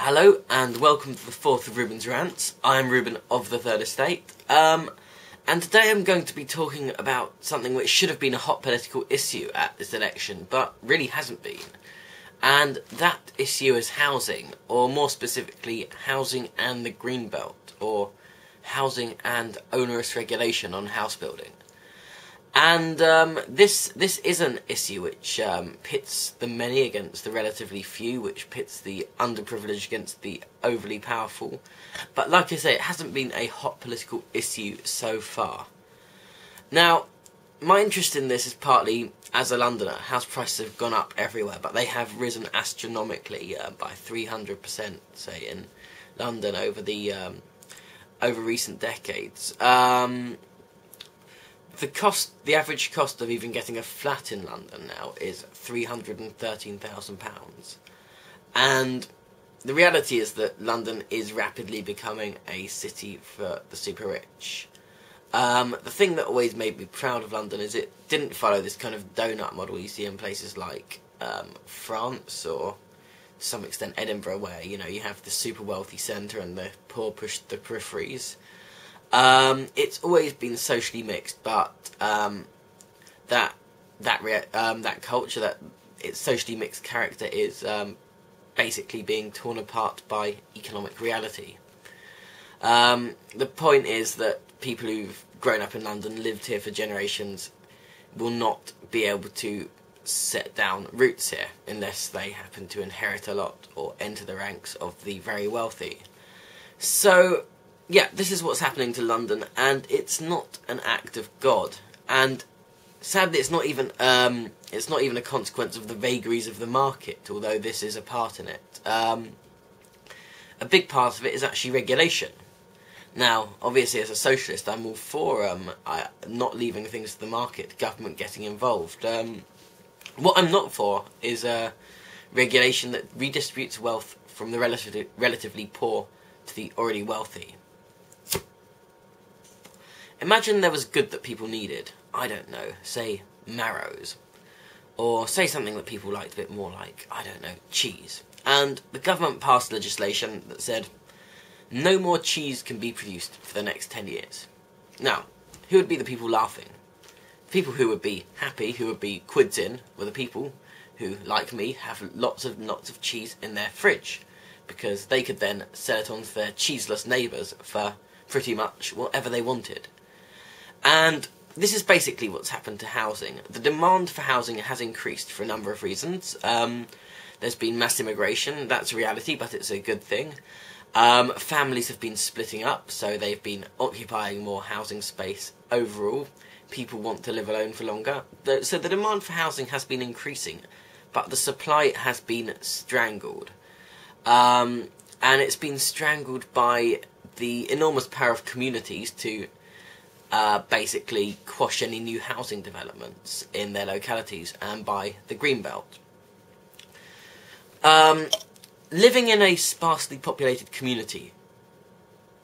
Hello and welcome to the fourth of Reuben Rants. I'm Reuben of the Third Estate, and today I'm going to be talking about something which should have been a hot political issue at this election, but really hasn't been. And that issue is housing, or more specifically, housing and the greenbelt, or housing and onerous regulation on house building. And this is an issue which pits the many against the relatively few, which pits the underprivileged against the overly powerful. But like I say, it hasn't been a hot political issue so far. Now, my interest in this is partly, as a Londoner, house prices have gone up everywhere, but they have risen astronomically by 300%, say, in London over recent decades. The average cost of even getting a flat in London now is £313,000. And the reality is that London is rapidly becoming a city for the super rich. The thing that always made me proud of London is it didn't follow this kind of donut model you see in places like France or to some extent Edinburgh, where you have the super wealthy centre and the poor push the peripheries. It's always been socially mixed, but that culture, that its socially mixed character, is basically being torn apart by economic reality. The point is that people who've grown up in London, lived here for generations, will not be able to set down roots here unless they happen to inherit a lot or enter the ranks of the very wealthy. So yeah, this is what's happening to London, and it's not an act of God. And sadly, it's not even a consequence of the vagaries of the market, although this is a part in it. A big part of it is actually regulation. Now, obviously, as a socialist, I'm all for not leaving things to the market, government getting involved. What I'm not for is regulation that redistributes wealth from the relatively poor to the already wealthy. Imagine there was good that people needed, I don't know, say marrows, or say something that people liked a bit more, like, I don't know, cheese. And the government passed legislation that said no more cheese can be produced for the next 10 years. Now, who would be the people laughing? The people who would be happy, who would be quids in, were the people who, like me, have lots of cheese in their fridge, because they could then sell it on to their cheeseless neighbours for pretty much whatever they wanted. And this is basically what's happened to housing. The demand for housing has increased for a number of reasons. There's been mass immigration, that's a reality, but it's a good thing. Families have been splitting up, so they've been occupying more housing space overall. People want to live alone for longer. So the demand for housing has been increasing, but the supply has been strangled. And it's been strangled by the enormous power of communities to basically quash any new housing developments in their localities, and by the greenbelt. Living in a sparsely populated community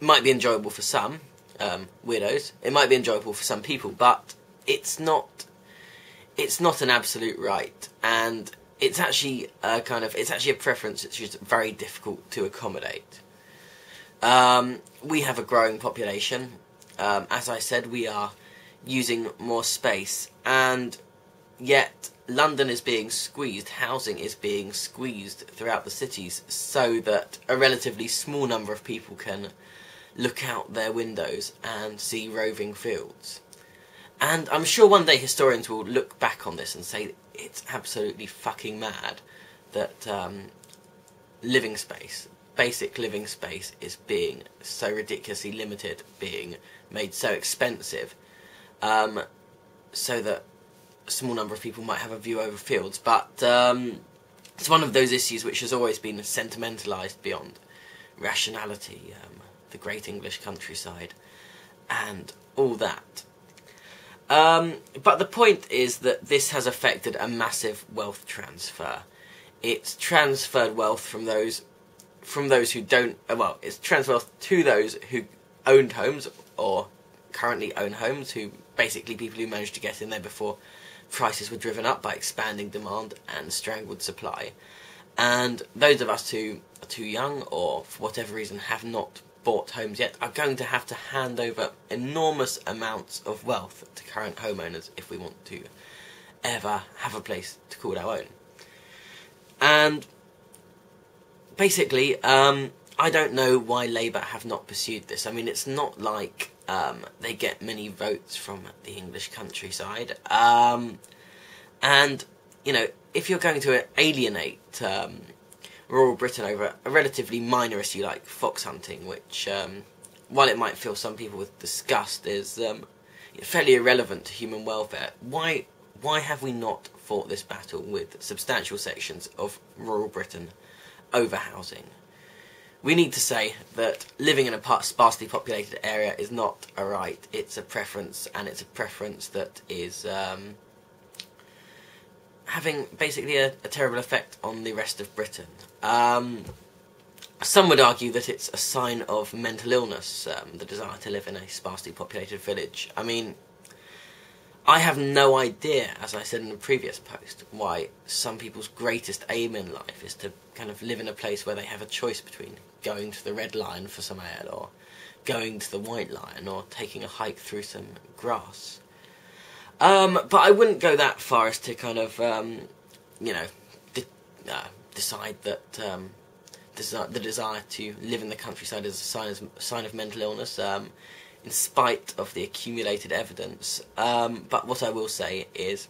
might be enjoyable for some weirdos. It might be enjoyable for some people, but it's not an absolute right, and it's actually a preference that's just very difficult to accommodate. We have a growing population. As I said, we are using more space, and yet London is being squeezed, housing is being squeezed throughout the cities, so that a relatively small number of people can look out their windows and see roving fields. And I'm sure one day historians will look back on this and say it's absolutely fucking mad that living space, basic living space, is being so ridiculously limited, being made so expensive, so that a small number of people might have a view over fields. But it's one of those issues which has always been sentimentalised beyond rationality, the great English countryside, and all that. But the point is that this has affected a massive wealth transfer. It's transferred wealth from those who don't, it's transferred wealth to those who owned homes, or currently own homes, who basically people who managed to get in there before prices were driven up by expanding demand and strangled supply. And those of us who are too young, or for whatever reason have not bought homes yet, are going to have to hand over enormous amounts of wealth to current homeowners if we want to ever have a place to call our own. And basically, I don't know why Labour have not pursued this. I mean, it's not like they get many votes from the English countryside. And, you know, if you're going to alienate rural Britain over a relatively minor issue like fox hunting, which, while it might fill some people with disgust, is fairly irrelevant to human welfare, why have we not fought this battle with substantial sections of rural Britain over housing? We need to say that living in a sparsely populated area is not a right, it's a preference, and it's a preference that is having basically a terrible effect on the rest of Britain. Some would argue that it's a sign of mental illness, the desire to live in a sparsely populated village. I mean, I have no idea, as I said in the previous post, why some people's greatest aim in life is to kind of live in a place where they have a choice between going to the Red Lion for some ale, or going to the White Lion, or taking a hike through some grass. But I wouldn't go that far as to kind of, decide that the desire to live in the countryside is a sign of mental illness, in spite of the accumulated evidence. But what I will say is,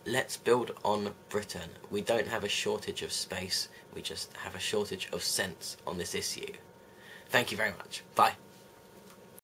let's build on Britain. We don't have a shortage of space, we just have a shortage of sense on this issue. Thank you very much. Bye.